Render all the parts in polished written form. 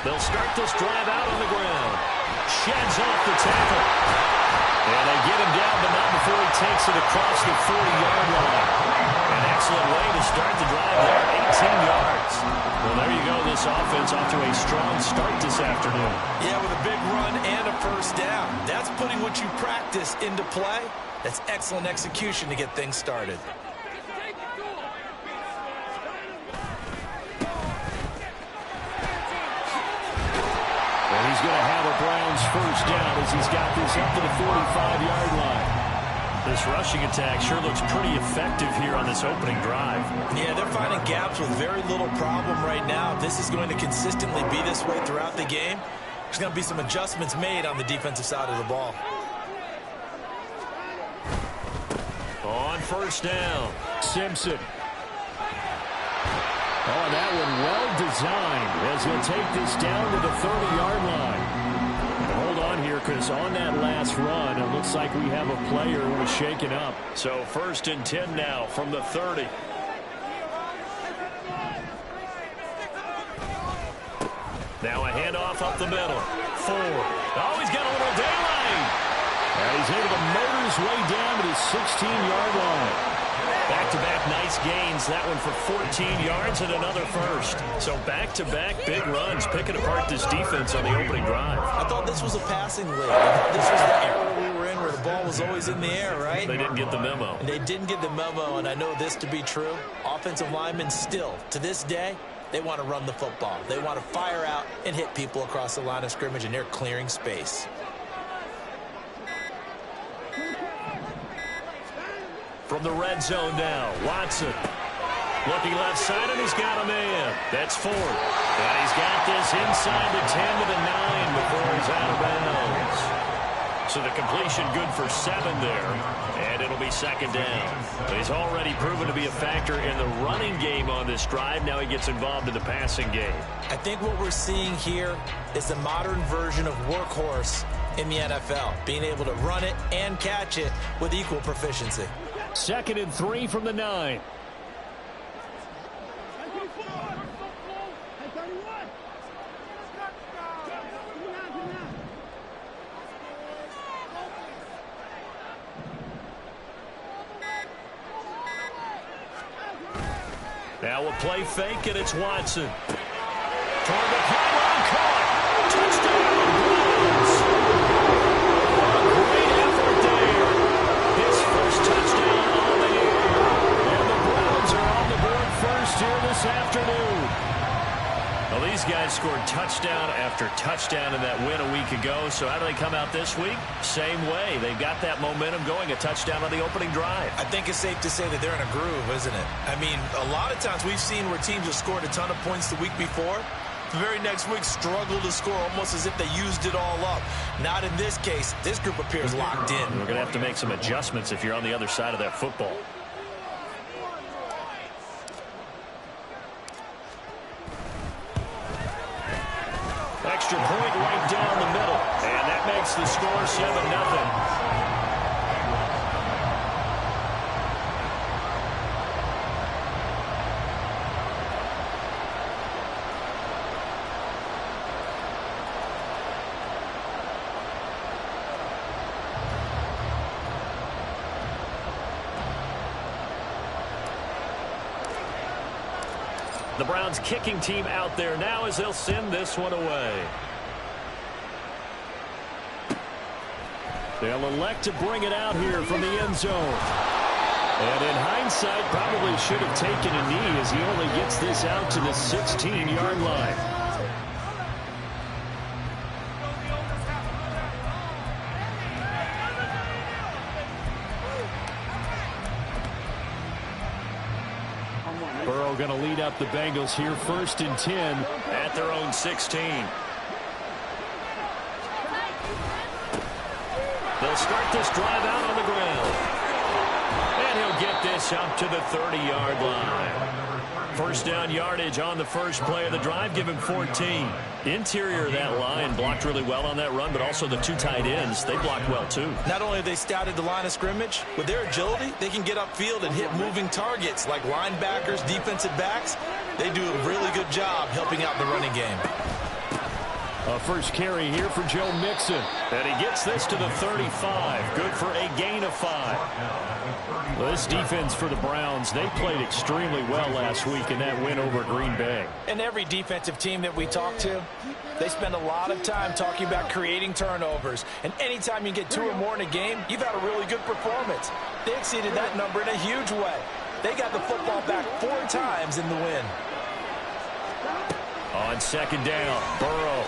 They'll start this drive out on the ground. Sheds off the tackle. And they get him down, but not before he takes it across the 40-yard line. An excellent way to start the drive there, 18 yards. Well, there you go. This offense off to a strong start this afternoon. Yeah, with a big run and a first down. That's putting what you practice into play. That's excellent execution to get things started. He's going to have a Browns first down as he's got this up to the 45-yard line. This rushing attack sure looks pretty effective here on this opening drive. Yeah, they're finding gaps with very little problem right now. If this is going to consistently be this way throughout the game, there's going to be some adjustments made on the defensive side of the ball. On first down, Simpson. Oh, that one well designed as he'll take this down to the 30-yard line. And hold on here, because on that last run, it looks like we have a player who was shaken up. So 1st and 10 now from the 30. Now a handoff up the middle. Ford. Oh, he's got a little daylight. And he's able to motor his way down to the 16-yard line. Back-to-back nice gains. That one for 14 yards and another first. So back-to-back big runs, picking apart this defense on the opening drive. I thought this was a passing league. This was the era we were in where the ball was always in the air, right? They didn't get the memo. And they didn't get the memo, and I know this to be true. Offensive linemen still, to this day, they want to run the football. They want to fire out and hit people across the line of scrimmage, and they're clearing space. From the red zone now, Watson. Looking left side, and he's got a man. That's Ford. And he's got this inside the 10 to the 9 before he's out of bounds. So the completion good for 7 there, and it'll be 2nd down. But he's already proven to be a factor in the running game on this drive. Now he gets involved in the passing game. I think what we're seeing here is the modern version of workhorse in the NFL, being able to run it and catch it with equal proficiency. 2nd and 3 from the 9. Now a play fake, and it's Watson. Toward the pylon, caught. Touchdown, Browns. Great effort there. His first touchdown on the year. And the Browns are on the board first here this afternoon. Well, these guys scored touchdown after touchdown in that win a week ago. So how do they come out this week? Same way. They've got that momentum going, a touchdown on the opening drive. I think it's safe to say that they're in a groove, isn't it? I mean, a lot of times we've seen where teams have scored a ton of points the week before. The very next week struggle to score almost as if they used it all up. Not in this case. This group appears locked in. We're going to have to make some adjustments if you're on the other side of that football. Extra point right down the middle. And that makes the score 7-0. The Browns kicking team out there now as they'll send this one away. They'll elect to bring it out here from the end zone. And in hindsight, probably should have taken a knee as he only gets this out to the 16-yard line. Burrow going to lead up the Bengals here, 1st and 10 at their own 16. They'll start this drive out on the ground. And he'll get this up to the 30-yard line. First down yardage on the first play of the drive, give him 14. Interior of that line blocked really well on that run, but also the 2 tight ends, they blocked well too. Not only have they scouted the line of scrimmage, with their agility, they can get upfield and hit moving targets like linebackers, defensive backs. They do a really good job helping out the running game. A first carry here for Joe Mixon. And he gets this to the 35. Good for a gain of 5. Well, this defense for the Browns, they played extremely well last week in that win over Green Bay. And every defensive team that we talk to, they spend a lot of time talking about creating turnovers. And anytime you get 2 or more in a game, you've had a really good performance. They exceeded that number in a huge way. They got the football back 4 times in the win. On second down, Burrow.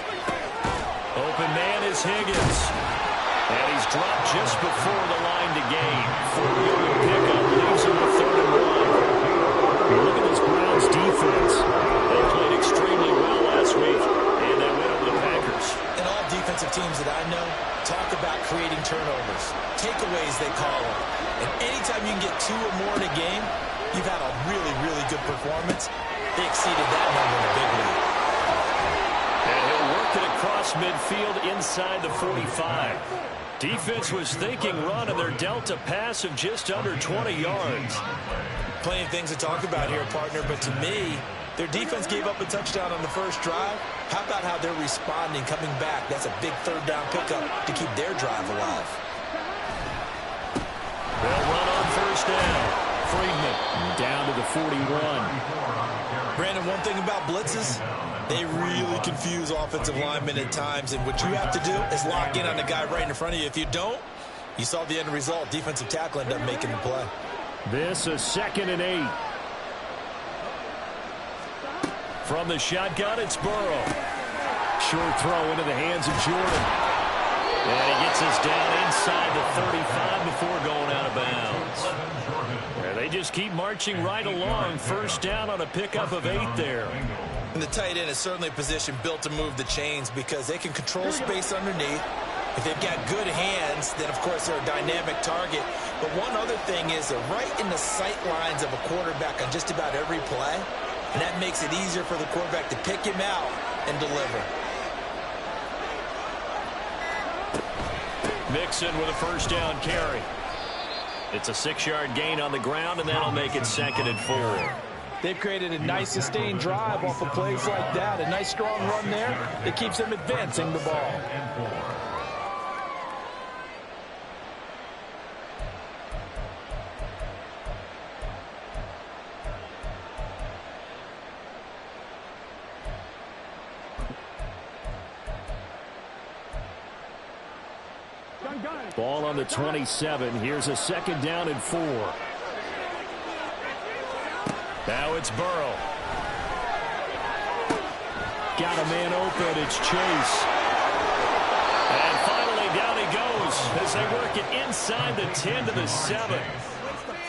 Open man is Higgins. And he's dropped just before the line to gain. 40-yard pickup leaves him with 3rd and 1. Look at this Browns defense. They played extremely well last week, and they went over the Packers. And all defensive teams that I know talk about creating turnovers. Takeaways, they call them. And anytime you can get 2 or more in a game, you've had a really, really good performance. They exceeded that number in a big way. And he'll work it across midfield inside the 45. Defense was thinking run, and they're dealt a pass of just under 20 yards. Plenty of things to talk about here, partner, but to me, their defense gave up a touchdown on the first drive. How about how they're responding, coming back? That's a big 3rd down pickup to keep their drive alive. They'll run on 1st down. Friedman down to the 41. Brandon, one thing about blitzes, they really confuse offensive linemen at times, and what you have to do is lock in on the guy right in front of you. If you don't, you saw the end result. Defensive tackle ended up making the play. This is 2nd and 8. From the shotgun, it's Burrow. Short throw into the hands of Jordan. And he gets us down inside the 35 before going out of bounds. And they just keep marching right along. 1st down on a pickup of 8 there. And the tight end is certainly a position built to move the chains because they can control space underneath. If they've got good hands, then, of course, they're a dynamic target. But one other thing is they're right in the sight lines of a quarterback on just about every play. And that makes it easier for the quarterback to pick him out and deliver. Mixon with a 1st down carry. It's a 6-yard gain on the ground, and that'll make it 2nd and 4. They've created a nice sustained drive off of plays like that. A nice strong run there that keeps them advancing the ball. Ball on the 27. Here's a 2nd down and 4. Now it's Burrow. Got a man open. It's Chase. And finally down he goes as they work it inside the 10 to the 7.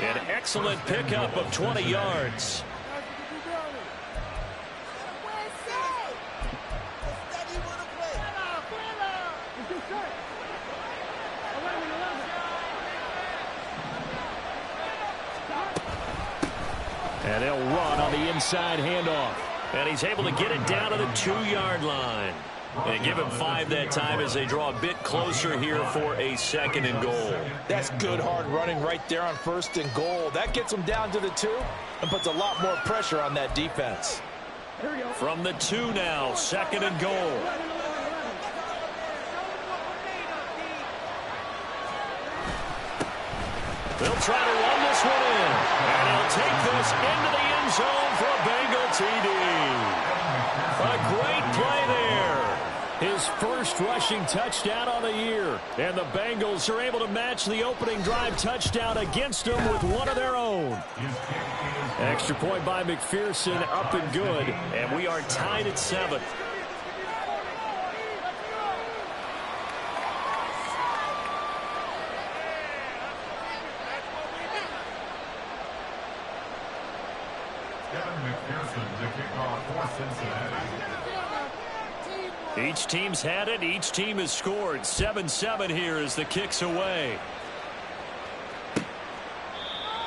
An excellent pickup of 20 yards. And they'll run on the inside handoff. And he's able to get it down to the 2-yard line. And give him 5 that time as they draw a bit closer here for a 2nd and goal. That's good hard running right there on 1st and goal. That gets them down to the 2 and puts a lot more pressure on that defense. From the 2 now, 2nd and goal. They'll try to run this one in. And he'll take this into the end zone for a Bengal TD. A great play there. His first rushing touchdown on the year. And the Bengals are able to match the opening drive touchdown against them with one of their own. Extra point by McPherson, up and good. And we are tied at 7. Each team's had it. Each team has scored. 7-7 here as the kick's away.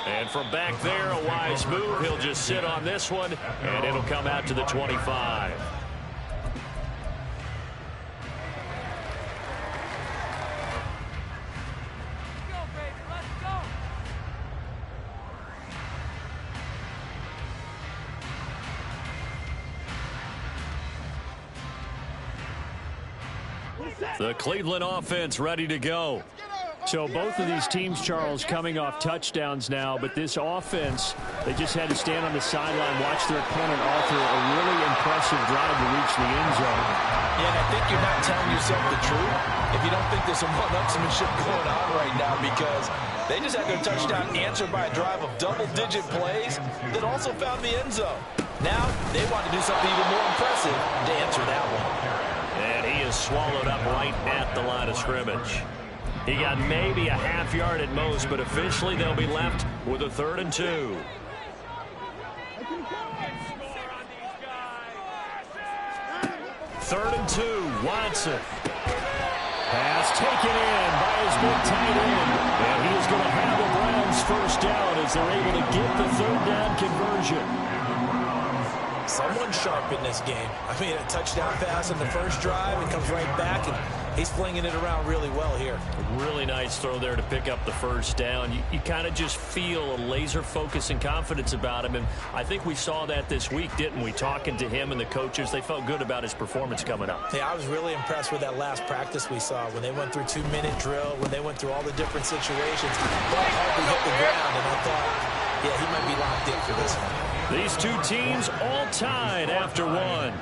And from back there, a wise move. He'll just sit on this one, and it'll come out to the 25. The Cleveland offense ready to go. So both of these teams, Charles, coming off touchdowns now, but this offense, they just had to stand on the sideline, watch their opponent author a really impressive drive to reach the end zone. Yeah, and I think you're not telling yourself the truth if you don't think there's some one-upsmanship going on right now, because they just had their touchdown answered by a drive of double-digit plays that also found the end zone. Now they want to do something even more impressive to answer that one. And he is swallowed up right at the line of scrimmage. He got maybe a half yard at most, but officially they'll be left with a 3rd and 2. Third and 2, Watson. Pass taken in by his big tight end. And he is going to have the Browns first down as they're able to get the 3rd down conversion. Someone sharp in this game. I mean, a touchdown pass in the first drive, and comes right back, and he's flinging it around really well here. Really nice throw there to pick up the first down. You kind of just feel a laser focus and confidence about him, and I think we saw that this week, didn't we? Talking to him and the coaches, they felt good about his performance coming up. Yeah, I was really impressed with that last practice we saw when they went through 2-minute drill, when they went through all the different situations. Ball hardly hit the ground, and I thought, yeah, he might be locked in for this one. These two teams all tied after one.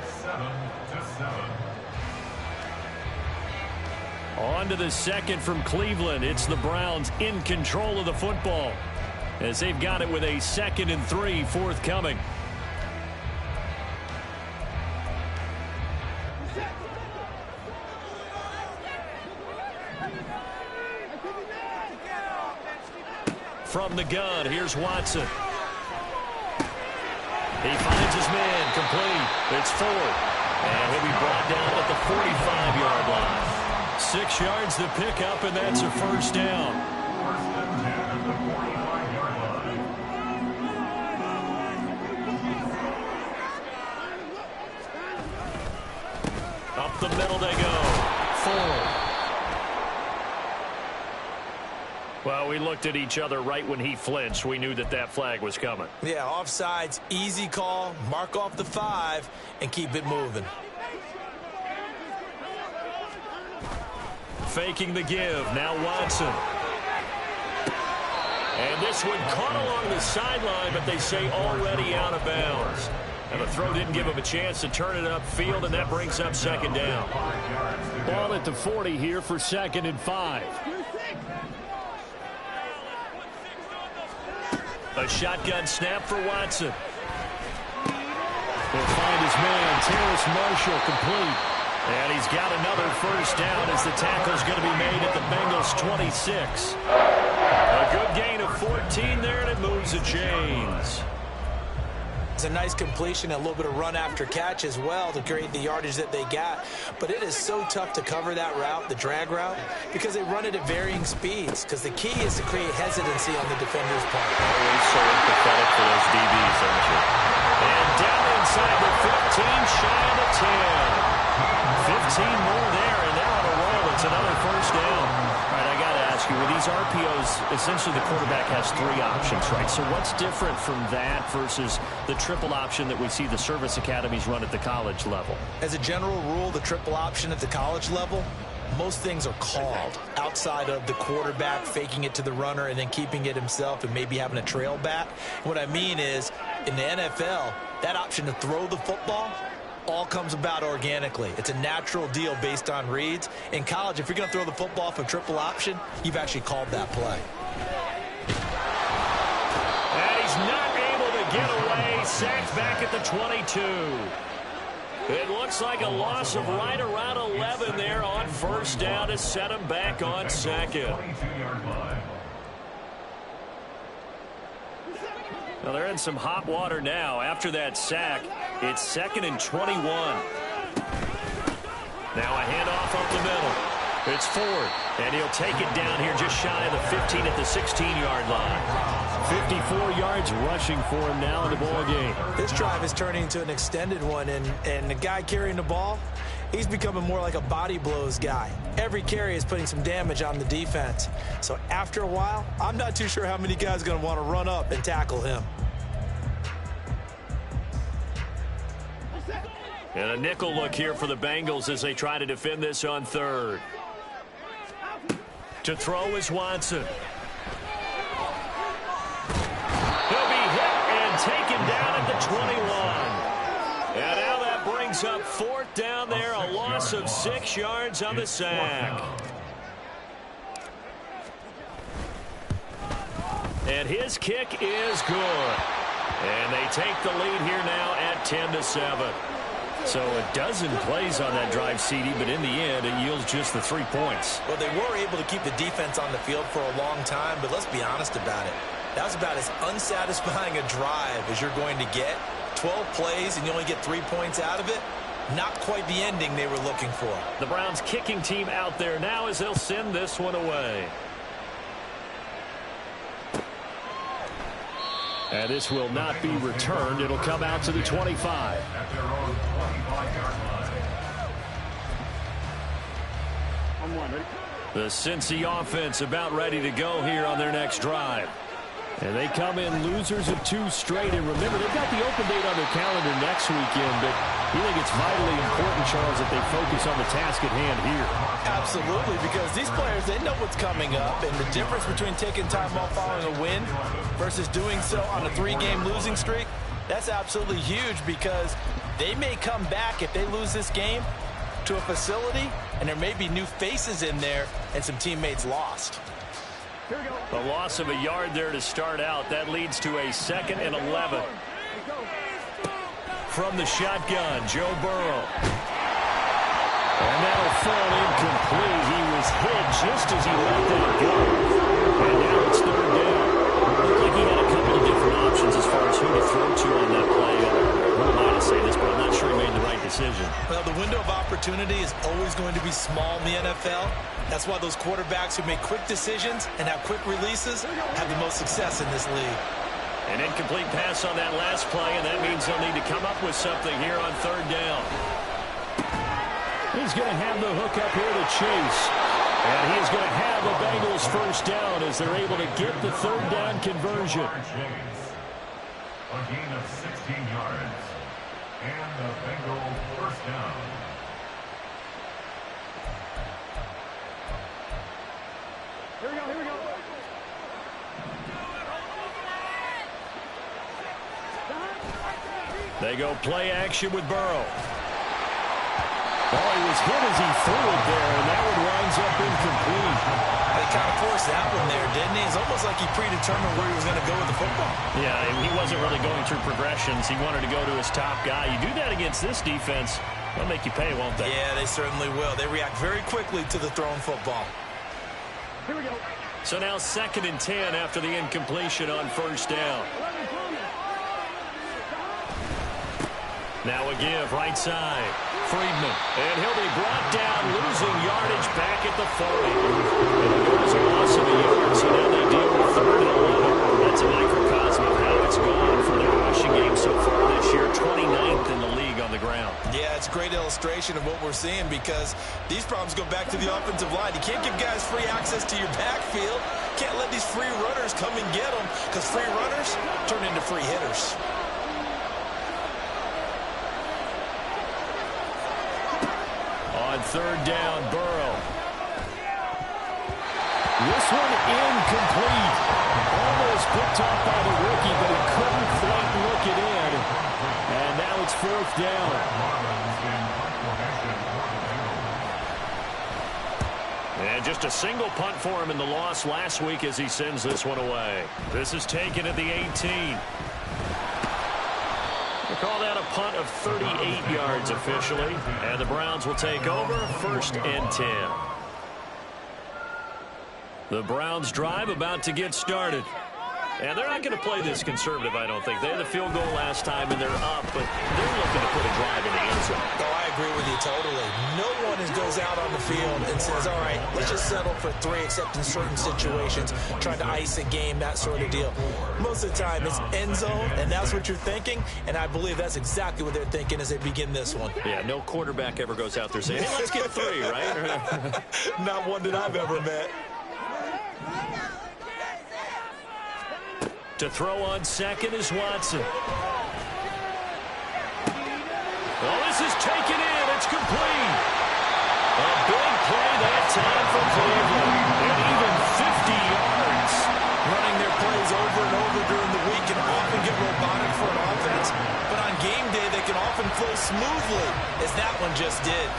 On to the second from Cleveland. It's the Browns in control of the football as they've got it with a 2nd and 3 forthcoming. From the gun, here's Watson. He finds his man, complete. It's Ford. And he'll be brought down at the 45-yard line. 6 yards to pick up, and that's a first down. Up the middle they go. Ford. Well, we looked at each other right when he flinched. We knew that that flag was coming. Yeah, offsides, easy call, mark off the 5, and keep it moving. Faking the give, now Watson. And this one caught along the sideline, but they say already out of bounds. And the throw didn't give him a chance to turn it upfield, and that brings up 2nd down. Ball at the 40 here for 2nd and 5. A shotgun snap for Watson. He'll find his man, Terrace Marshall, complete. And he's got another first down as the tackle's going to be made at the Bengals' 26. A good gain of 14 there, and it moves the chains. It's a nice completion, a little bit of run after catch as well to create the yardage that they got. But it is so tough to cover that route, the drag route, because they run it at varying speeds. Because the key is to create hesitancy on the defender's part. Always so empathetic for those DBs, aren't you? And down inside the 15, shy of the 10. 15 more there, and they're on a roll. It's another first down. All right, I got to ask you, with these RPOs, essentially the quarterback has 3 options, right? So what's different from that versus the triple option that we see the service academies run at the college level? As a general rule, the triple option at the college level, most things are called outside of the quarterback faking it to the runner and then keeping it himself and maybe having a trail back. What I mean is, in the NFL, that option to throw the football all comes about organically. It's a natural deal based on reads. In college, if you're going to throw the football from triple option, you've actually called that play. And he's not able to get away. Sacked back at the 22. It looks like a loss of right around 11 there on first down to set him back on 2nd. Well, they're in some hot water now. After that sack, it's 2nd and 21. Now a handoff up the middle. It's Ford, and he'll take it down here just shy of the 15 at the 16-yard line. 54 yards rushing for him now in the ball game. This drive is turning into an extended one, and the guy carrying the ball, he's becoming more like a body blows guy. Every carry is putting some damage on the defense. So after a while, I'm not too sure how many guys are going to want to run up and tackle him. And a nickel look here for the Bengals as they try to defend this on third. To throw is Watson. He'll be hit and taken down at the 21. And now that brings up fourth down there, a loss of 6 yards on the sack. And his kick is good. And they take the lead here now at 10-7. So a dozen plays on that drive, CD, but in the end, it yields just the 3 points. Well, they were able to keep the defense on the field for a long time, but let's be honest about it. That was about as unsatisfying a drive as you're going to get. 12 plays and you only get 3 points out of it. Not quite the ending they were looking for. The Browns kicking team out there now as they'll send this one away. And this will not be returned. It'll come out to the 25. At their own 25-yard line. The Cincy offense about ready to go here on their next drive. And they come in losers of 2 straight. And remember, they've got the open date on their calendar next weekend. But you think it's vitally important, Charles, that they focus on the task at hand here. Absolutely, because these players, they know what's coming up. And the difference between taking time off following a win versus doing so on a 3-game losing streak, that's absolutely huge because they may come back if they lose this game to a facility, and there may be new faces in there and some teammates lost. A loss of a yard there to start out. That leads to a 2nd and 11. From the shotgun, Joe Burrow. And that'll fall incomplete. He was hit just as he let that go. And now it's 3rd down. Looked like he had a couple of different options as far as who to throw to on that play. Who am I to say this, but I'm not sure he made the right decision. Well, the window of opportunity is always going to be small in the NFL. That's why those quarterbacks who make quick decisions and have quick releases have the most success in this league. An incomplete pass on that last play, and that means they'll need to come up with something here on 3rd down. He's going to have the hook up here to Chase. And he's going to have the Bengals first down as they're able to get the 3rd down conversion. A gain of 16 yards. And the Bengals first down. Here we go. They go play action with Burrow. Oh, he was hit as he threw it there, and that one winds up incomplete. They kind of forced that one there, didn't he? It's almost like he predetermined where he was going to go with the football. Yeah, he wasn't really going through progressions. He wanted to go to his top guy. You do that against this defense, they'll make you pay, won't they? Yeah, they certainly will. They react very quickly to the thrown football. Here we go. So now 2nd and 10 after the incompletion on 1st down. Now a give, right side. Friedman. And he'll be brought down, losing yardage back at the 40. And it was a loss of a yard, so now they deal with 3rd and 11. That's a microcosm of how it's gone for their rushing game so far this year. 29th in the league on the ground. Yeah, it's a great illustration of what we're seeing because these problems go back to the offensive line. You can't give guys free access to your backfield. Can't let these free runners come and get them because free runners turn into free hitters. On 3rd down, Burrow. This one incomplete. Almost picked off by the rookie, but he couldn't quite look it in. And now it's 4th down. And just a single punt for him in the loss last week as he sends this one away. This is taken at the 18. We'll call that a punt of 38 yards officially. And the Browns will take over 1st and 10. The Browns drive about to get started. And they're not going to play this conservative, I don't think. They had the field goal last time, and they're up, but they're looking to put a drive in the end zone. Oh, I agree with you totally. No one goes out on the field and says, all right, let's just settle for 3, except in certain situations, trying to ice a game, that sort of deal. Most of the time, it's end zone, and that's what you're thinking, and I believe that's exactly what they're thinking as they begin this one. Yeah, no quarterback ever goes out there saying, hey, let's get 3, right? Not one that I've ever met. To throw on 2nd is Watson. Well, this is complete. A big play that time for Cleveland. And even 50 yards. Running their plays over and over during the week can often get robotic for an offense, but on game day they can often flow smoothly, as that one just did.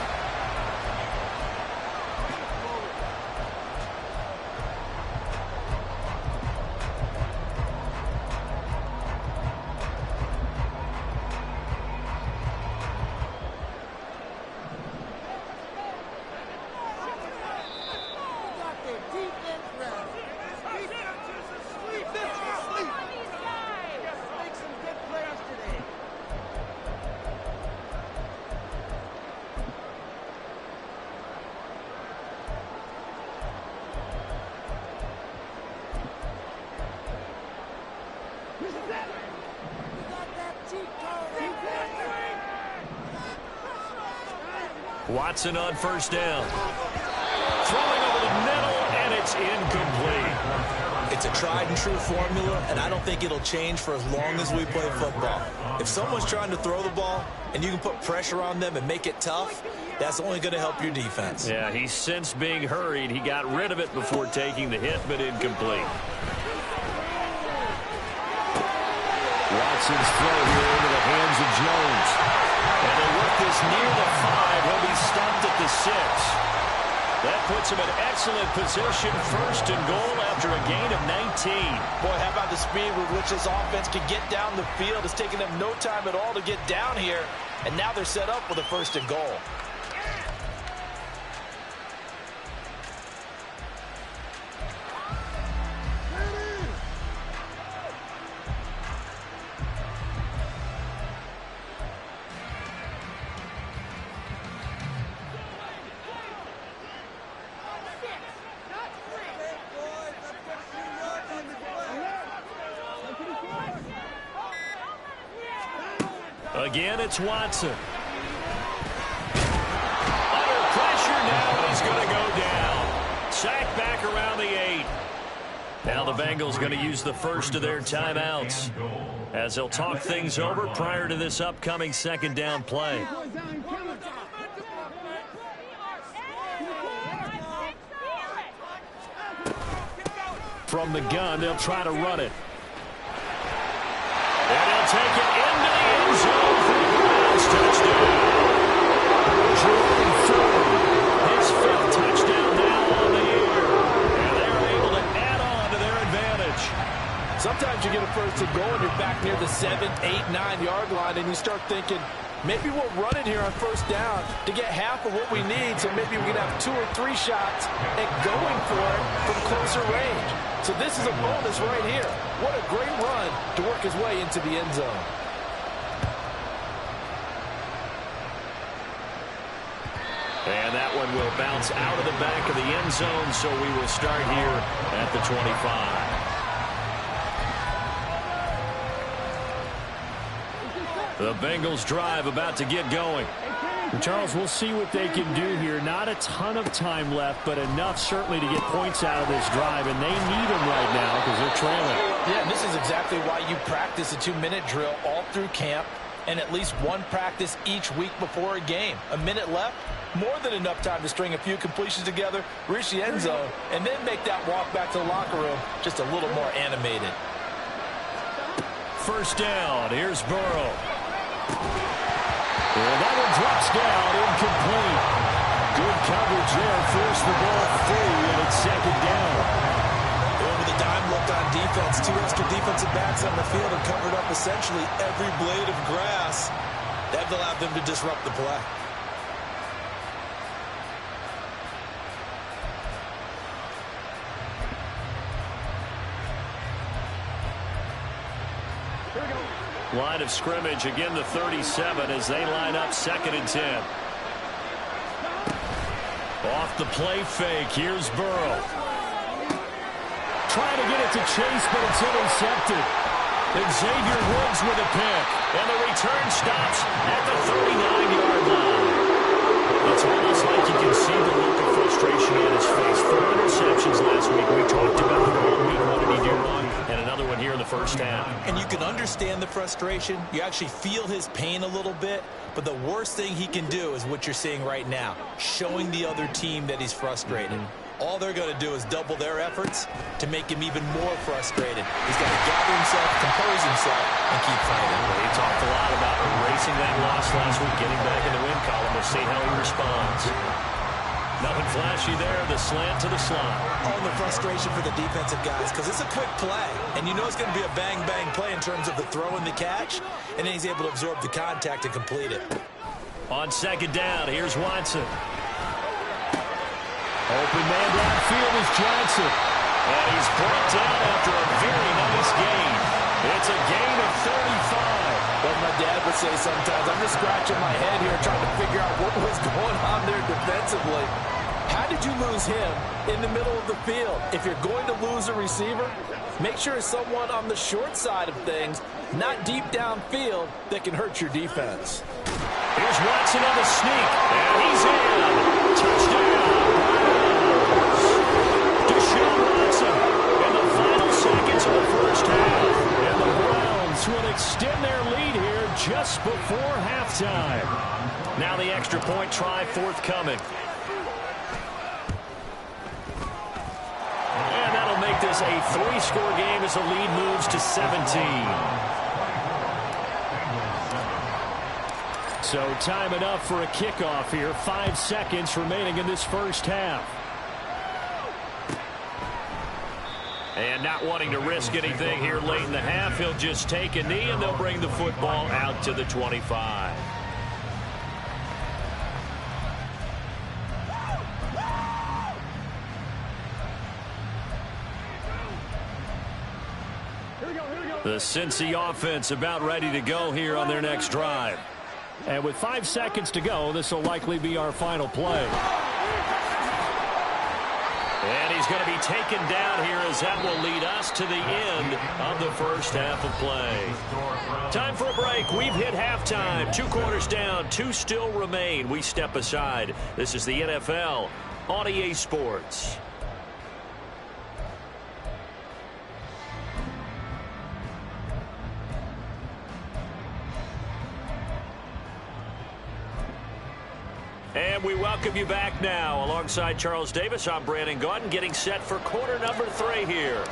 Watson on first down. Throwing over the middle, and it's incomplete. It's a tried and true formula, and I don't think it'll change for as long as we play football. If someone's trying to throw the ball and you can put pressure on them and make it tough, that's only going to help your defense. Yeah, he's since being hurried. He got rid of it before taking the hit, but incomplete. Watson's throw here into the hands of Jones. And they work this near the 5. He'll be stopped at the 6. That puts him in excellent position, first and goal after a gain of 19. Boy, how about the speed with which this offense can get down the field? It's taken them no time at all to get down here, and now they're set up with a first and goal. Again, it's Watson. Under pressure now, and he's going to go down. Sacked back around the 8. Now the Bengals going to use the first of their timeouts as they'll talk things over prior to this upcoming second down play. From the gun, they'll try to run it. And he'll take it into the end zone for a bounce touchdown. Jordan Ford, his 5th touchdown now on the year. And they're able to add on to their advantage. Sometimes you get a first and goal and you're back near the 7, 8, 9-yard line, and you start thinking, maybe we'll run it here on first down to get half of what we need, so maybe we can have 2 or 3 shots at going for it from closer range. So this is a bonus right here. What a great run to work his way into the end zone. And that one will bounce out of the back of the end zone, so we will start here at the 25. The Bengals drive about to get going. Charles, we'll see what they can do here. Not a ton of time left, but enough certainly to get points out of this drive, and they need them right now because they're trailing. Yeah, and this is exactly why you practice a 2-minute drill all through camp and at least one practice each week before a game. A minute left, more than enough time to string a few completions together, reach the end zone, and then make that walk back to the locker room just a little more animated. First down, here's Burrow. And that one drops down, incomplete. Good coverage there, forced the ball free, and it's second down. Over the dime look on defense, 2 extra defensive backs on the field and covered up essentially every blade of grass. That allowed them to disrupt the play. Line of scrimmage, again the 37 as they line up 2nd and 10. Off the play fake, here's Burrow. Trying to get it to Chase, but it's intercepted. Xavier Woods with a pick, and the return stops at the 39-yard line. It's almost like you can see the look of frustration on his face. 4 interceptions last week. We talked about it all week. What did he do wrong? And another one here in the first half. And you can understand understand the frustration. You actually feel his pain a little bit. But the worst thing he can do is what you're seeing right now, showing the other team that he's frustrated. All they're going to do is double their efforts to make him even more frustrated. He's got to gather himself, compose himself, and keep fighting. Well, he talked a lot about erasing that loss last week, getting back in the win column. We'll see how he responds. Nothing flashy there. The slant to the slot. Oh, and the frustration for the defensive guys, because it's a quick play. And you know it's going to be a bang-bang play in terms of the throw and the catch. And then he's able to absorb the contact and complete it. On second down, here's Watson. Open man downfield is Johnson. And he's brought down after a very nice gain. It's a gain of 35. What my dad would say sometimes, I'm just scratching my head here trying to figure out what was going on there defensively. How did you lose him in the middle of the field? If you're going to lose a receiver, make sure it's someone on the short side of things, not deep downfield, that can hurt your defense. Here's Watson on the sneak, and he's in. Touchdown. Watson in the final seconds of the first half. And the Browns will extend their lead here just before halftime. Now the extra point try forthcoming. And that'll make this a 3-score game as the lead moves to 17. So time enough for a kickoff here. 5 seconds remaining in this first half. And not wanting to risk anything here late in the half, he'll just take a knee and they'll bring the football out to the 25. The Cincy offense about ready to go here on their next drive. And with 5 seconds to go, this will likely be our final play. And he's going to be taken down here as that will lead us to the end of the first half of play. Time for a break. We've hit halftime. 2 quarters down, 2 still remain. We step aside. This is the NFL on EA Sports. And we welcome you back now. Alongside Charles Davis, I'm Brandon Gaudin, getting set for quarter number 3 here.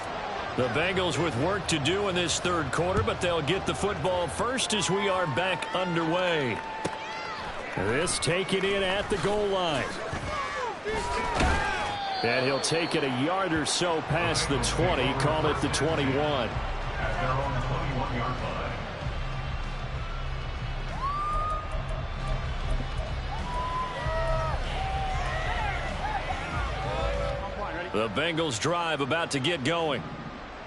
The Bengals with work to do in this third quarter, but they'll get the football first as we are back underway. This taken in at the goal line. And he'll take it a yard or so past the 20, call it the 21. At their own 21-yard line. The Bengals drive about to get going.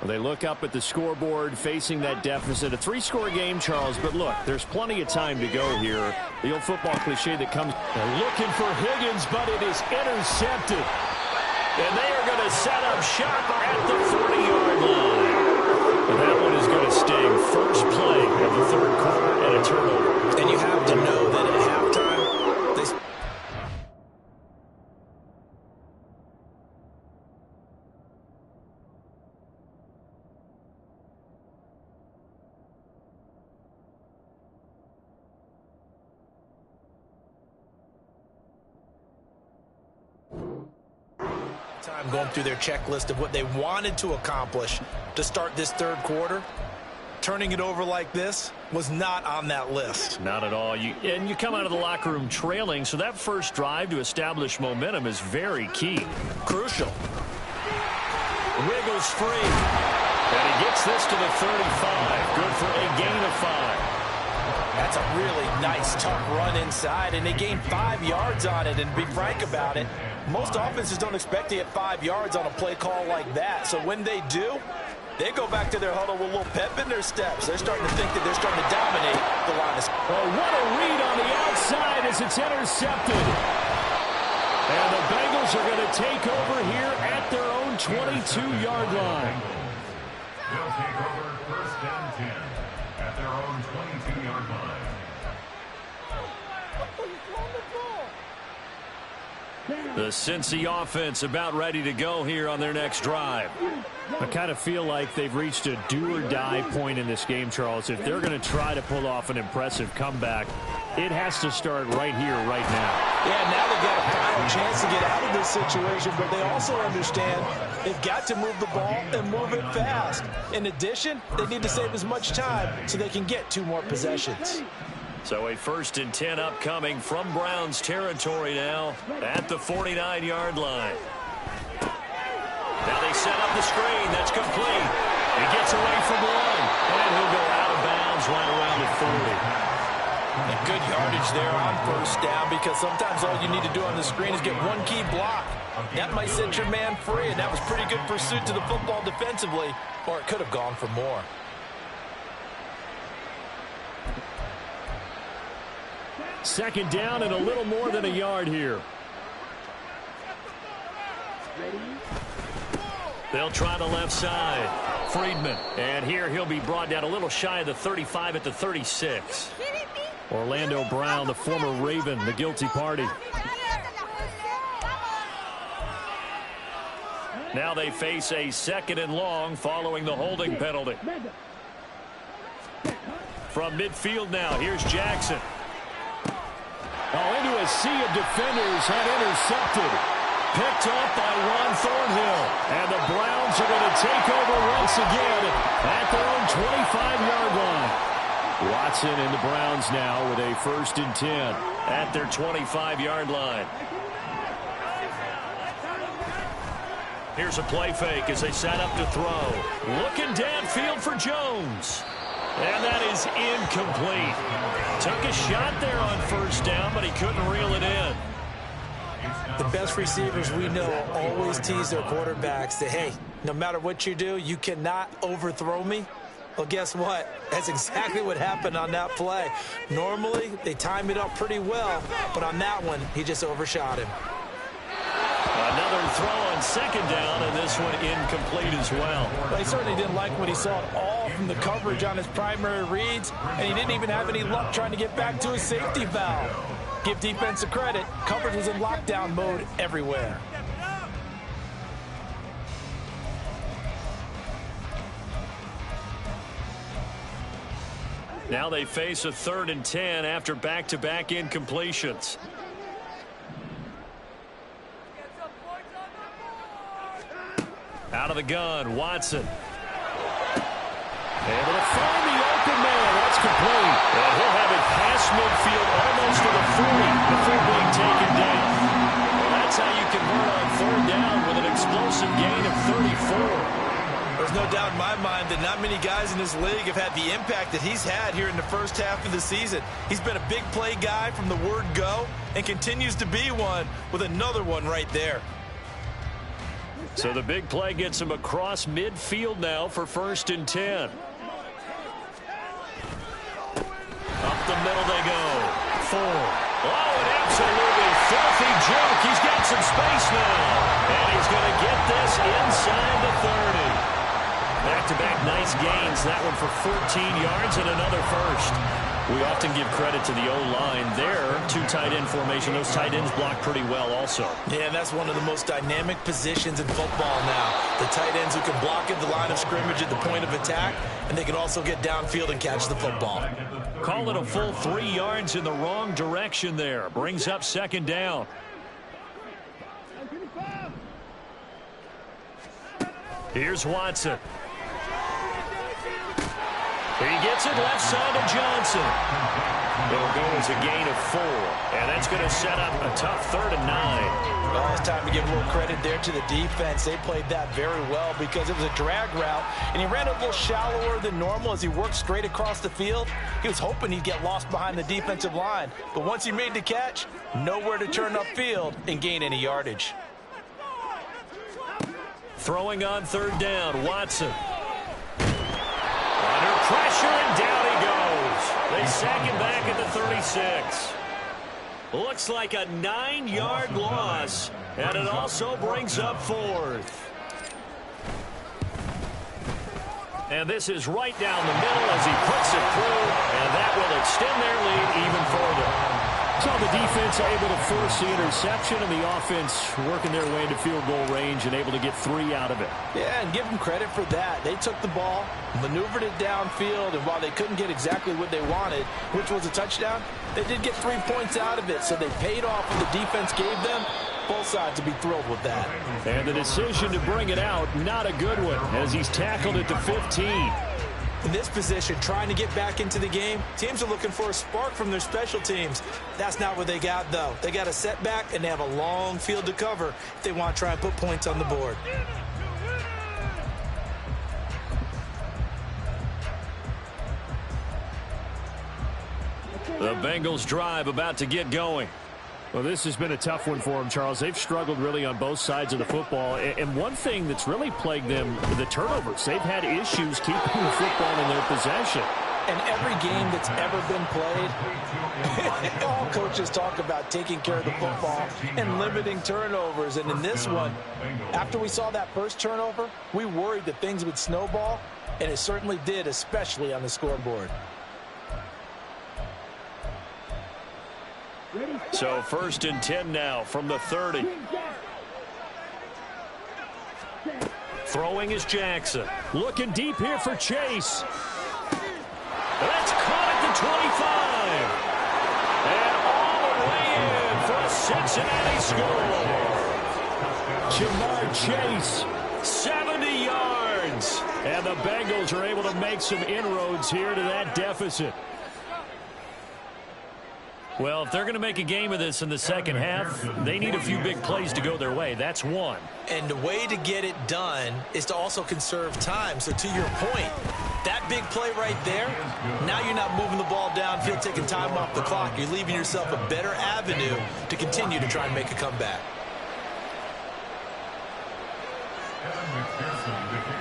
Well, they look up at the scoreboard facing that deficit. A 3-score game, Charles, but look, there's plenty of time to go here. The old football cliche that comes. They're looking for Higgins, but it is intercepted. And they are going to set up shop at the 40-yard line. And that one is going to sting. First play of the third quarter and a turnover. And you have to know that at halftime, time going through their checklist of what they wanted to accomplish to start this third quarter. Turning it over like this was not on that list. Not at all. And you come out of the locker room trailing, so that first drive to establish momentum is very key. Crucial. Wiggles free. And he gets this to the 35. Good for a gain of 5. That's a really nice, tough run inside, and they gained 5 yards on it. And to be frank about it, most offenses don't expect to get 5 yards on a play call like that. So when they do, they go back to their huddle with a little pep in their steps. They're starting to think that they're starting to dominate the line. Oh, what a read on the outside as it's intercepted. And the Bengals are going to take over here at their own 22-yard line. They'll take over first and 10 at their own 22-yard line. The Cincy offense about ready to go here on their next drive. I kind of feel like they've reached a do-or-die point in this game, Charles. If they're going to try to pull off an impressive comeback, it has to start right here, right now. Yeah, now they've got a final chance to get out of this situation, but they also understand they've got to move the ball and move it fast. In addition, they need to save as much time so they can get 2 more possessions. So a 1st and 10 upcoming from Browns territory now at the 49-yard line. Now they set up the screen. That's complete. He gets away from one, and he'll go out of bounds right around the 40. And good yardage there on 1st down, because sometimes all you need to do on the screen is get 1 key block. That might set your man free, and that was pretty good pursuit to the football defensively, or it could have gone for more. Second down and a little more than a yard here. They'll try the left side. Friedman. And here he'll be brought down a little shy of the 35 at the 36. Orlando Brown, the former Raven, the guilty party. Now they face a 2nd and long following the holding penalty. From midfield now, here's Jackson. Oh, into a sea of defenders, and intercepted. Picked up by Juan Thornhill. And the Browns are going to take over once again at their own 25-yard line. Watson and the Browns now with a 1st and 10 at their 25-yard line. Here's a play fake as they set up to throw. Looking downfield for Jones. And that is incomplete. Took a shot there on 1st down, but he couldn't reel it in. The best receivers we know always tease their quarterbacks that, hey, no matter what you do, you cannot overthrow me. Well, guess what? That's exactly what happened on that play. Normally, they time it up pretty well, but on that one, he just overshot him. Another throw on 2nd down, and this one incomplete as well. Well, he certainly didn't like what he saw at all from the coverage on his primary reads, and he didn't even have any luck trying to get back to his safety valve. Give defense a credit. Coverage was in lockdown mode everywhere. Now they face a 3rd and 10 after back-to-back incompletions. Out of the gun, Watson. Able to find the open man. That's complete. And he'll have it past midfield almost to the 40 before being taken down. Well, that's how you convert on 3rd down with an explosive gain of 34. There's no doubt in my mind that not many guys in this league have had the impact that he's had here in the 1st half of the season. He's been a big play guy from the word go and continues to be one with another one right there. So the big play gets him across midfield now for 1st and 10. Up the middle they go. Ford. Oh, an absolutely filthy juke. He's got some space now. And he's going to get this inside the 30. Back-to-back nice gains. That one for 14 yards and another 1st. We often give credit to the O-line there. 2 tight end formation. Those tight ends block pretty well also. Yeah, that's one of the most dynamic positions in football now. The tight ends who can block at the line of scrimmage at the point of attack, and they can also get downfield and catch the football. Call it a full 3 yards in the wrong direction there. Brings up 2nd down. Here's Watson. He gets it left side to Johnson. It'll go as a gain of 4. And that's going to set up a tough 3rd and 9. Well, it's time to give a little credit there to the defense. They played that very well because it was a drag route, and he ran a little shallower than normal as he worked straight across the field. He was hoping he'd get lost behind the defensive line. But once he made the catch, nowhere to turn upfield and gain any yardage. Throwing on 3rd down, Watson. Under pressure, and down he goes. They sack him back at the 36. Looks like a 9-yard loss, and it also brings up 4th. And this is right down the middle as he puts it through, and that will extend their lead even further. saw the defense able to force the interception, and the offense working their way into field goal range and able to get 3 out of it. Yeah, and give them credit for that. They took the ball, maneuvered it downfield, and while they couldn't get exactly what they wanted, which was a touchdown, they did get 3 points out of it, so they paid off what the defense gave them. Both sides will be thrilled with that. And the decision to bring it out, not a good one, as he's tackled at the 15. In this position, trying to get back into the game, teams are looking for a spark from their special teams. That's not what they got, though. They got a setback, and they have a long field to cover if they want to try and put points on the board. The Bengals drive about to get going. Well, this has been a tough one for them, Charles. They've struggled really on both sides of the football. And one thing that's really plagued them, the turnovers. They've had issues keeping the football in their possession. And every game that's ever been played, all coaches talk about taking care of the football and limiting turnovers. And in this one, after we saw that first turnover, we worried that things would snowball, and it certainly did, especially on the scoreboard. So 1st and 10 now from the 30. Throwing is Jackson. Looking deep here for Chase. That's caught at the 25. And all the way in for a Cincinnati score. Jamar Chase. 70 yards. And the Bengals are able to make some inroads here to that deficit. Well, if they're going to make a game of this in the second half, they need a few big plays to go their way. That's one. And the way to get it done is to also conserve time. So to your point, that big play right there, now you're not moving the ball downfield, taking time off the clock. You're leaving yourself a better avenue to continue to try and make a comeback.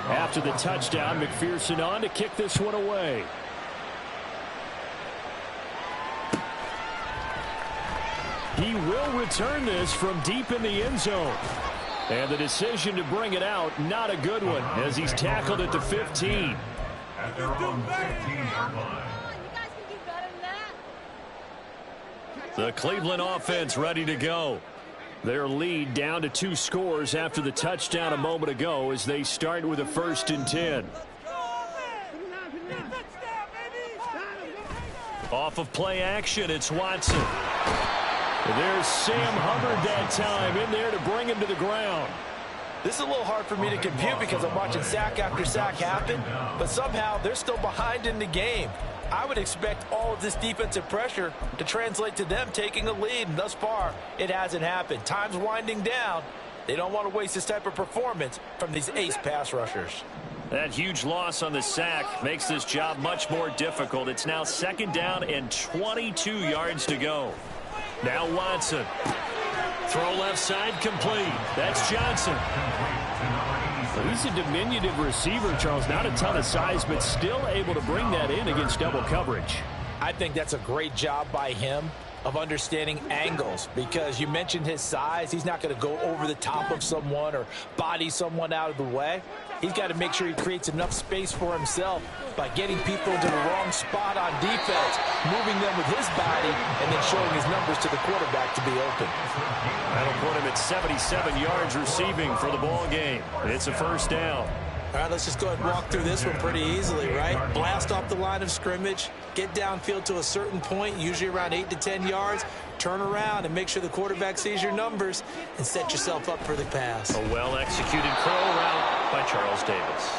After the touchdown, McPherson on to kick this one away. He will return this from deep in the end zone. And the decision to bring it out, not a good one, as he's tackled at the 15. At their own 15-yard line. The Cleveland offense ready to go. Their lead down to 2 scores after the touchdown a moment ago as they start with a 1st and 10. Off of play action, it's Watson. There's Sam Hubbard that time in there to bring him to the ground. This is a little hard for me to compute because I'm watching sack after sack happen, but somehow they're still behind in the game. I would expect all of this defensive pressure to translate to them taking a lead, and thus far, it hasn't happened. Time's winding down. They don't want to waste this type of performance from these ace pass rushers. That huge loss on the sack makes this job much more difficult. It's now 2nd down and 22 yards to go. Now Watson. Throw left side complete. That's Johnson. Well, he's a diminutive receiver, Charles. Not a ton of size, but still able to bring that in against double coverage. I think that's a great job by him of understanding angles, because you mentioned his size. He's not going to go over the top of someone or body someone out of the way. He's got to make sure he creates enough space for himself by getting people into the wrong spot on defense, moving them with his body, and then showing his numbers to the quarterback to be open. That'll put him at 77 yards receiving for the ball game. It's a 1st down. All right, let's just go ahead and walk through this one pretty easily, right? Blast off the line of scrimmage, get downfield to a certain point, usually around 8 to 10 yards, turn around and make sure the quarterback sees your numbers and set yourself up for the pass. A well-executed curl route by Charles Davis.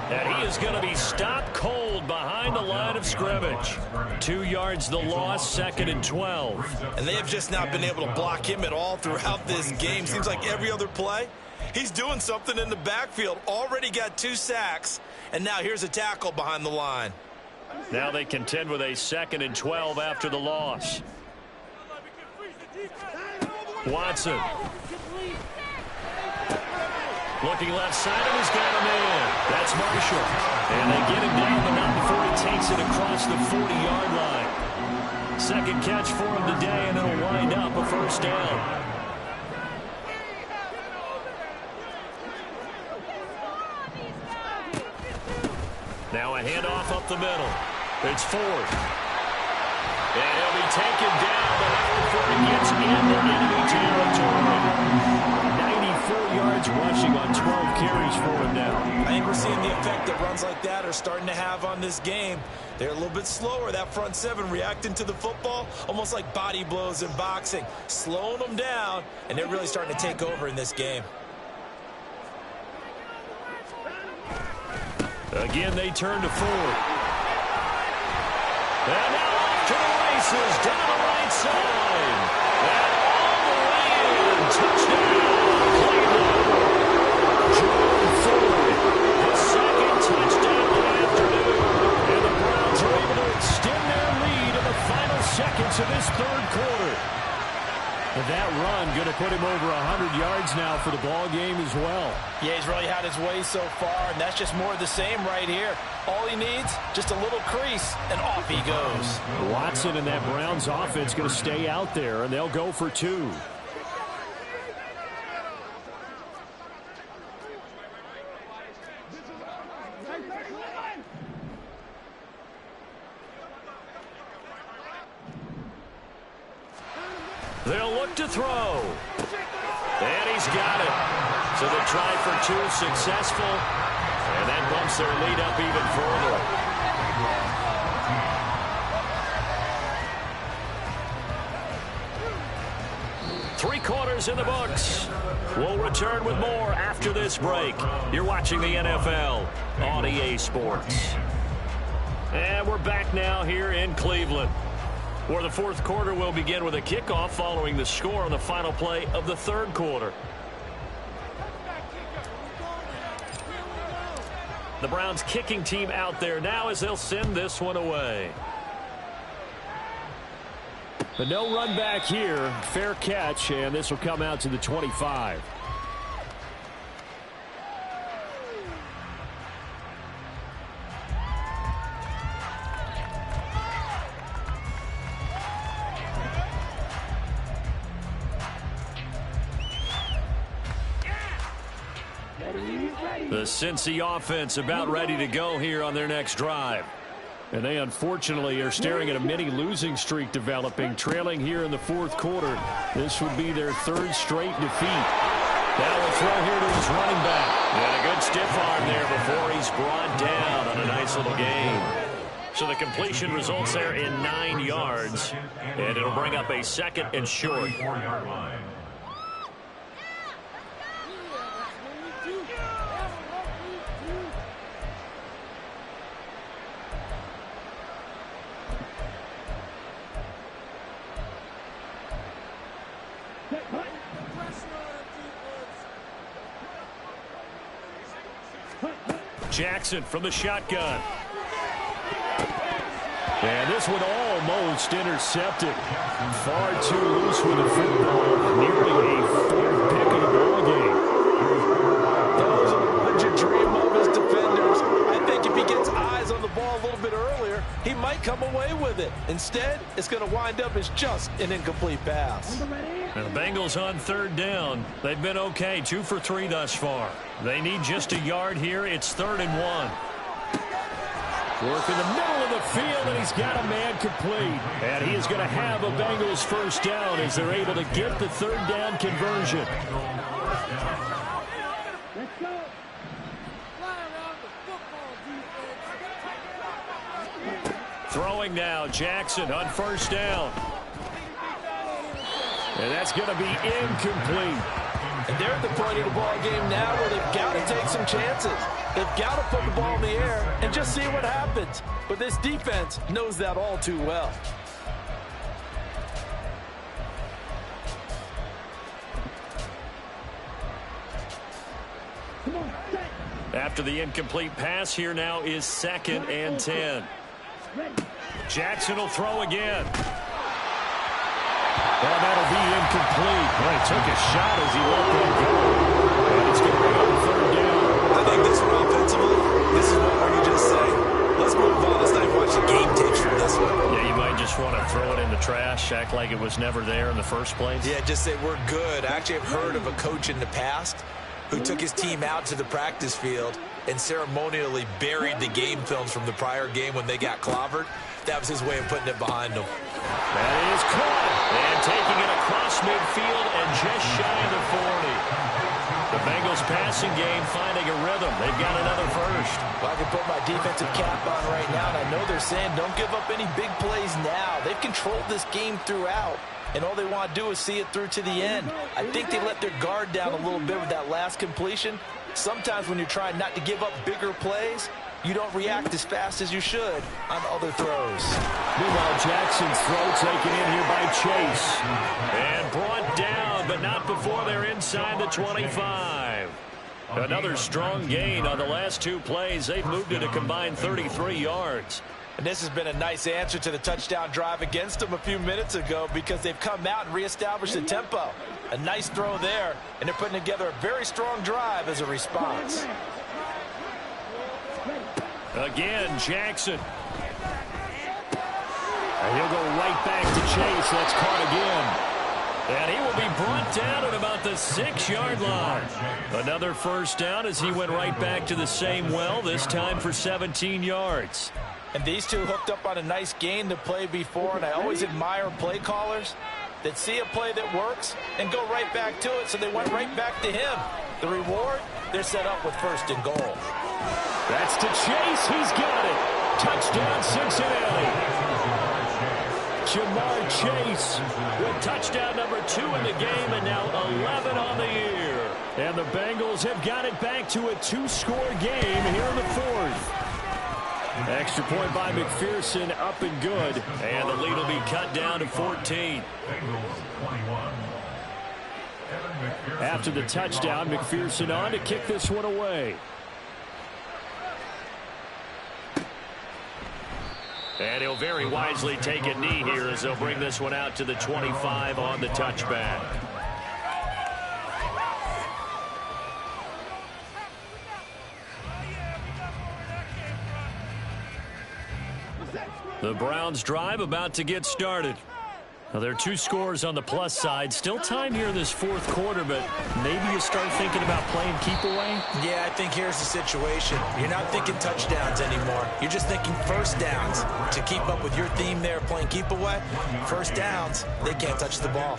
And he is going to be stopped cold behind the line of scrimmage. 2 yards the loss, 2nd and 12. And they have just not been able to block him at all throughout this game. Seems like every other play, he's doing something in the backfield. Already got 2 sacks, and now here's a tackle behind the line. Now they contend with a 2nd and 12 after the loss. Watson. Looking left side, and he's got him in. That's Marshall. And they get him down, but not before he takes it across the 40-yard line. 2nd catch for him today, and it'll wind up a 1st down. Now a handoff up the middle. It's 4th. And he'll be taken down, but not before he gets into enemy territory. 94 yards rushing on 12 carries for him now. I think we're seeing the effect that runs like that are starting to have on this game. They're a little bit slower, that front seven, reacting to the football, almost like body blows in boxing, slowing them down, and they're really starting to take over in this game. Again, they turn to Ford. And now off to the races, down the right side. And all the way in, touchdown, Cleveland. Jordan Ford, his second touchdown of the afternoon. And the Browns are able to extend their lead in the final seconds of this third quarter. And that run going to put him over 100 yards now for the ball game as well. Yeah, he's really had his way so far, and that's just more of the same right here. All he needs, just a little crease, and off he goes. Watson and that Browns offense going to stay out there, and they'll go for two. They'll look to throw. And he's got it. So they try for two, successful. And that bumps their lead up even further. 3 quarters in the books. We'll return with more after this break. You're watching the NFL on EA Sports. And we're back now here in Cleveland, where the fourth quarter will begin with a kickoff following the score on the final play of the third quarter. The Browns kicking team out there now as they'll send this one away. But no run back here. Fair catch, and this will come out to the 25. The Cincy offense about ready to go here on their next drive. And they unfortunately are staring at a mini losing streak developing, trailing here in the fourth quarter. This would be their third straight defeat. Now a throw here to his running back. And a good stiff arm there before he's brought down on a nice little gain. So the completion results there in 9 yards. And it'll bring up a second and short. Jackson from the shotgun. And this one almost intercepted. Far too loose with the football. Nearly a fourth pick of the ball game. Would you dream of his defenders? I think if he gets eyes on the ball a little bit earlier, he might come away with it. Instead, it's going to wind up as just an incomplete pass. And the Bengals on third down. They've been okay, 2 for 3 thus far. They need just a yard here. It's 3rd and 1. Work in the middle of the field, and he's got a man complete. And he is going to have a Bengals first down as they're able to get the third down conversion. Throwing now, Jackson on first down. And that's going to be incomplete. And they're at the point of the ball game now where they've got to take some chances. They've got to put the ball in the air and just see what happens. But this defense knows that all too well. After the incomplete pass, here now is 2nd and 10. Jackson will throw again. Well, that'll be incomplete. Well, he took a shot as he let that go. And it's going to bring up a third down. I think this one offensively, this is what we just say. Let's move on. Let's not watch the game tapes from this one. Yeah, you might just want to throw it in the trash, act like it was never there in the first place. Yeah, just say we're good. I actually have heard of a coach in the past who took his team out to the practice field and ceremonially buried the game films from the prior game when they got clobbered. That was his way of putting it behind them. That is caught. And taking it across midfield and just shy of the 40. The Bengals passing game finding a rhythm. They've got another first. Well, I can put my defensive cap on right now, and I know they're saying don't give up any big plays now. They've controlled this game throughout, and all they want to do is see it through to the end. I think they let their guard down a little bit with that last completion. Sometimes when you're trying not to give up bigger plays, you don't react as fast as you should on other throws. Meanwhile, Jackson's throw taken in here by Chase. And brought down, but not before they're inside the 25. Another strong gain on the last two plays. They've moved it a combined 33 yards. And this has been a nice answer to the touchdown drive against them a few minutes ago because they've come out and reestablished the tempo. A nice throw there, and they're putting together a very strong drive as a response. Again, Jackson. And he'll go right back to Chase. That's caught again. And he will be brought down at about the 6-yard line. Another first down as he went right back to the same well, this time for 17 yards. And these two hooked up on a nice gain to play before, and I always admire play callers that see a play that works and go right back to it, so they went right back to him. The reward, they're set up with 1st and goal. That's to Chase. He's got it. Touchdown, Cincinnati. Jamar Chase with touchdown number 2 in the game and now 11 on the year. And the Bengals have got it back to a 2-score game here in the 4th. Extra point by McPherson, up and good. And the lead will be cut down to 14. After the touchdown, McPherson on to kick this one away. And he'll very wisely take a knee here as they'll bring this one out to the 25 on the touchback. The Browns drive about to get started. Now, there are 2 scores on the plus side. Still time here in this 4th quarter, but maybe you start thinking about playing keep away? Yeah, I think here's the situation. You're not thinking touchdowns anymore. You're just thinking first downs. To keep up with your theme there, playing keep away, first downs, they can't touch the ball.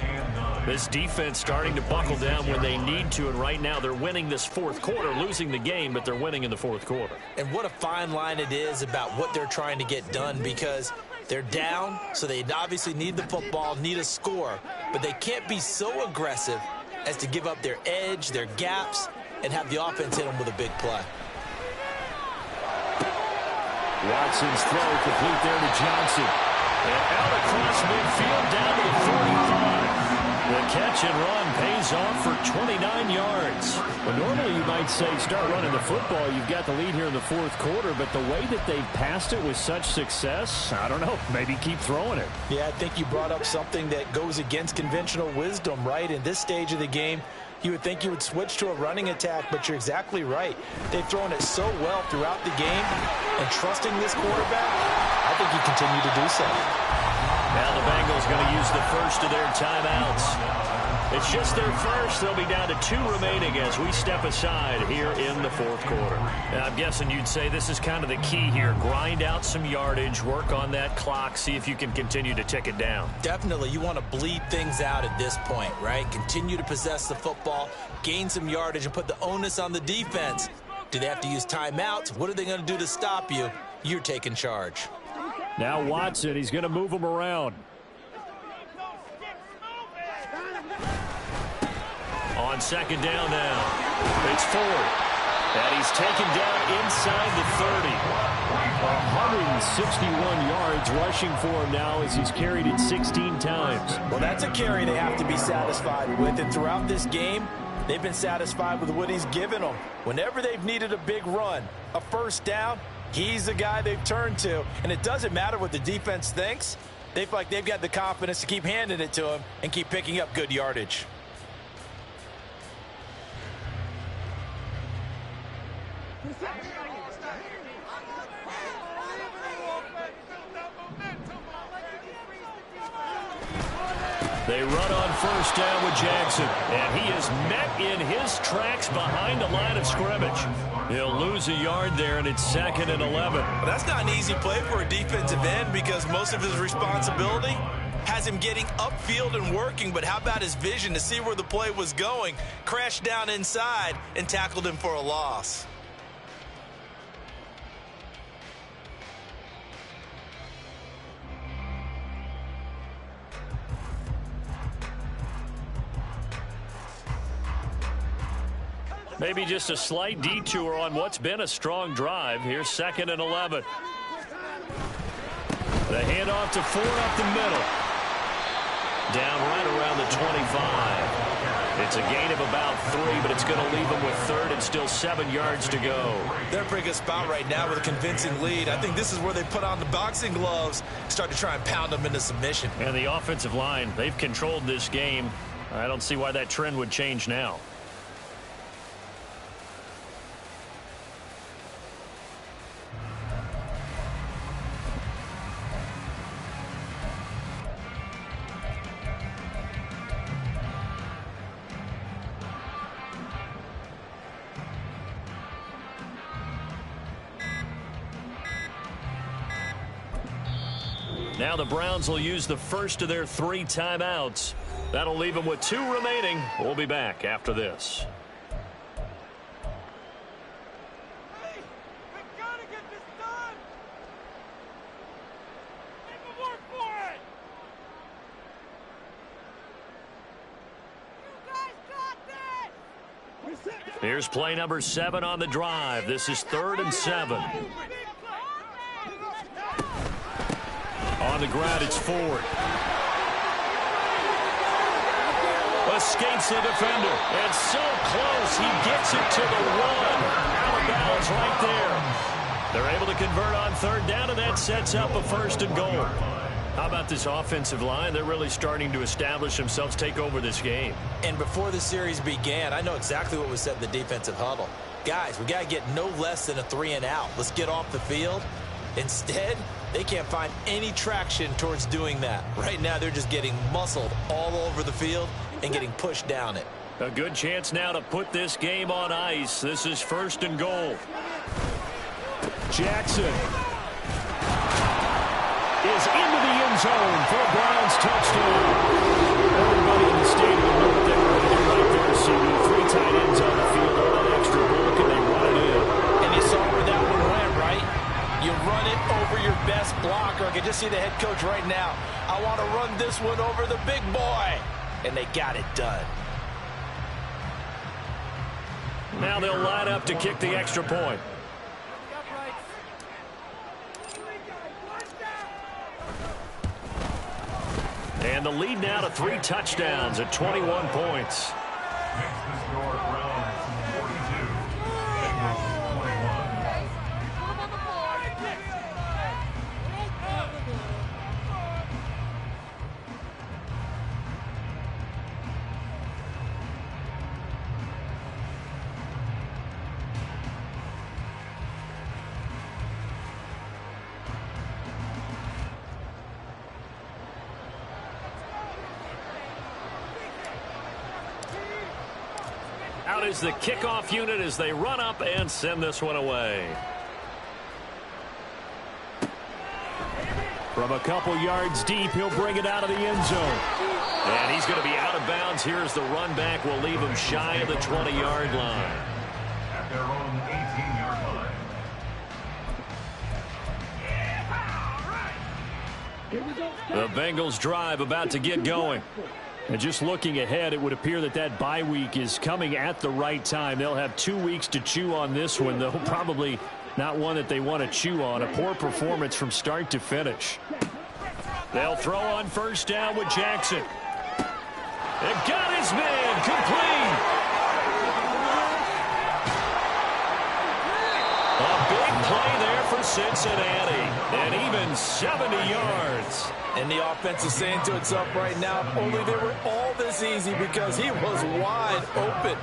This defense starting to buckle down when they need to, and right now they're winning this 4th quarter, losing the game, but they're winning in the 4th quarter. And what a fine line it is about what they're trying to get done, because they're down, so they obviously need the football, need a score, but they can't be so aggressive as to give up their edge, their gaps, and have the offense hit them with a big play. Watson's throw complete there to Johnson. And out across midfield down to the 45. The catch and run pays off for 29 yards. Well, normally you might say start running the football. You've got the lead here in the 4th quarter, but the way that they've passed it with such success, I don't know, maybe keep throwing it. Yeah, I think you brought up something that goes against conventional wisdom, right? In this stage of the game, you would think you would switch to a running attack, but you're exactly right. They've thrown it so well throughout the game, and trusting this quarterback, I think you continue to do so. Now the Bengals going to use the first of their timeouts. It's just their first. They'll be down to 2 remaining as we step aside here in the 4th quarter. And I'm guessing you'd say this is kind of the key here. Grind out some yardage, work on that clock, see if you can continue to tick it down. Definitely. You want to bleed things out at this point, right? Continue to possess the football, gain some yardage, and put the onus on the defense. Do they have to use timeouts? What are they going to do to stop you? You're taking charge. Now Watson, he's going to move him around. On 2nd down now, it's Ford. And he's taken down inside the 30. 161 yards rushing for him now as he's carried it 16 times. Well, that's a carry they have to be satisfied with. And throughout this game, they've been satisfied with what he's given them. Whenever they've needed a big run, a first down, he's the guy they've turned to. And it doesn't matter what the defense thinks. They feel like they've got the confidence to keep handing it to him and keep picking up good yardage. They run on first down with Jackson, and he is met in his tracks behind the line of scrimmage. He'll lose a yard there, and it's 2nd and 11. Well, that's not an easy play for a defensive end because most of his responsibility has him getting upfield and working, but how about his vision to see where the play was going, crashed down inside, and tackled him for a loss. Maybe just a slight detour on what's been a strong drive. Here's 2nd and 11. The handoff to Ford up the middle. Down right around the 25. It's a gain of about 3, but it's going to leave them with 3rd and still 7 yards to go. They're in a pretty good spot right now with a convincing lead. I think this is where they put on the boxing gloves, start to try and pound them into submission. And the offensive line, they've controlled this game. I don't see why that trend would change now. Now the Browns will use the first of their 3 timeouts. That'll leave them with 2 remaining. We'll be back after this. Hey, we gotta get this done. Make them work for it. You guys got this. Here's play number 7 on the drive. This is 3rd and 7. On the ground, it's Ford. Escapes the defender. And so close, he gets it to the 1. Out of bounds right there. They're able to convert on 3rd down, and that sets up a 1st and goal. How about this offensive line? They're really starting to establish themselves, take over this game. And before the series began, I know exactly what was said in the defensive huddle. Guys, we got to get no less than a 3 and out. Let's get off the field. Instead, they can't find any traction towards doing that. Right now, they're just getting muscled all over the field and getting pushed down it. A good chance now to put this game on ice. This is 1st and goal. Jackson is into the end zone for a Browns touchdown. Everybody in the stadium knew what they were going to do right there. See, with 3 tight ends on the field on an extra block, and they run it in. And you saw where that one went, right? You run it over your best blocker. I can just see the head coach right now. I want to run this one over the big boy. And they got it done. Now they'll line up to kick the extra point. And the lead now to 3 touchdowns at 21 points. Makes the score Browns 42, Bengals 21. Out is the kickoff unit as they run up and send this one away. From a couple yards deep, he'll bring it out of the end zone. And he's going to be out of bounds. Here's the run back. We'll leave him shy of the 20-yard line. At their own 18-yard line. The Bengals drive about to get going. And just looking ahead, it would appear that that bye week is coming at the right time. They'll have 2 weeks to chew on this one, though probably not one that they want to chew on. A poor performance from start to finish. They'll throw on first down with Jackson. And got his man complete. A big play there for Cincinnati. And even 70 yards. And the offense is saying to itself right now, only they were all this easy because he was wide open.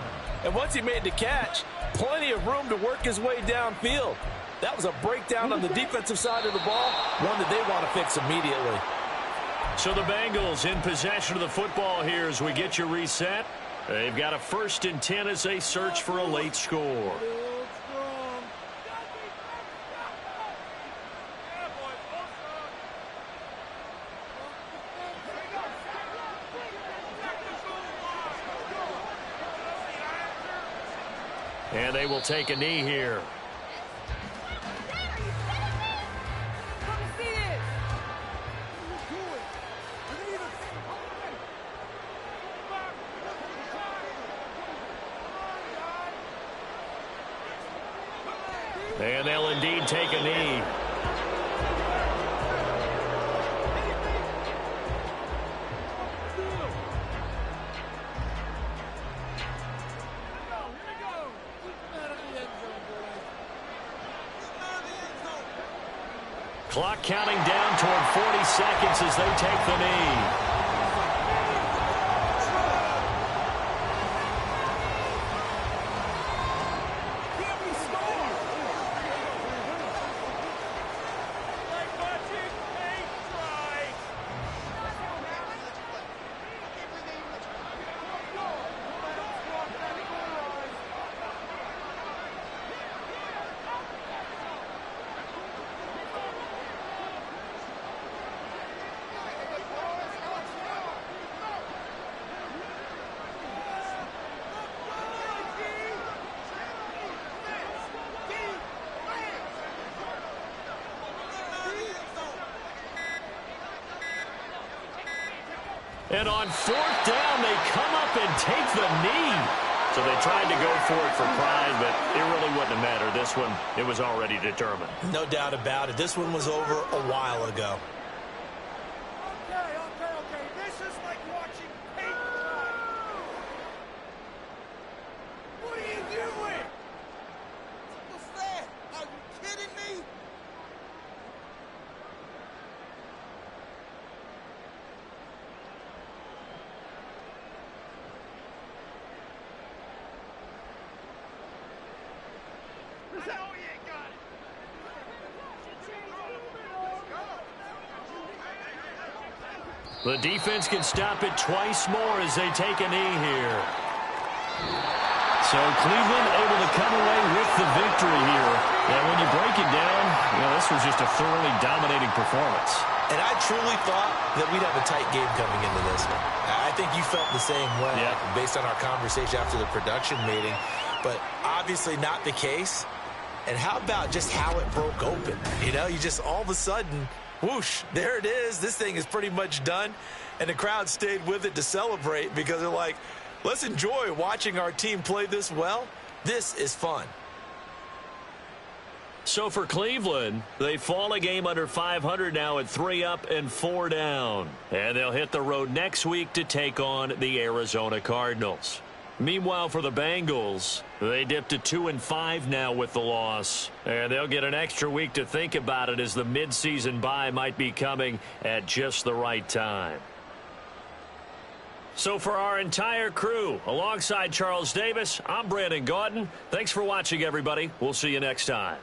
And once he made the catch, plenty of room to work his way downfield. That was a breakdown on the defensive side of the ball, one that they want to fix immediately. So the Bengals in possession of the football here as we get you reset. They've got a 1st and 10 as they search for a late score. And they will take a knee here. And they'll indeed take a knee. Clock counting down toward 40 seconds as they take the knee. And on 4th down, they come up and take the knee. So they tried to go for it for pride, but it really wouldn't have mattered. This one, it was already determined. No doubt about it. This one was over a while ago. Okay. This is like watching paint dry. What are you doing? What's that? Are you kidding me? The defense can stop it twice more as they take a knee here. So Cleveland able to come away with the victory here. And when you break it down, this was just a thoroughly dominating performance. And I truly thought that we'd have a tight game coming into this one. I think you felt the same way based on our conversation after the production meeting. But obviously not the case. And how about just how it broke open? You just all of a sudden, whoosh, there it is. This thing is pretty much done. And the crowd stayed with it to celebrate because they're like, let's enjoy watching our team play this well. This is fun. So for Cleveland, they fall a game under 500 now at 3 up and 4 down. And they'll hit the road next week to take on the Arizona Cardinals. Meanwhile, for the Bengals, they dipped to 2-5 now with the loss. And they'll get an extra week to think about it as the midseason bye might be coming at just the right time. So for our entire crew, alongside Charles Davis, I'm Brandon Gaudin. Thanks for watching, everybody. We'll see you next time.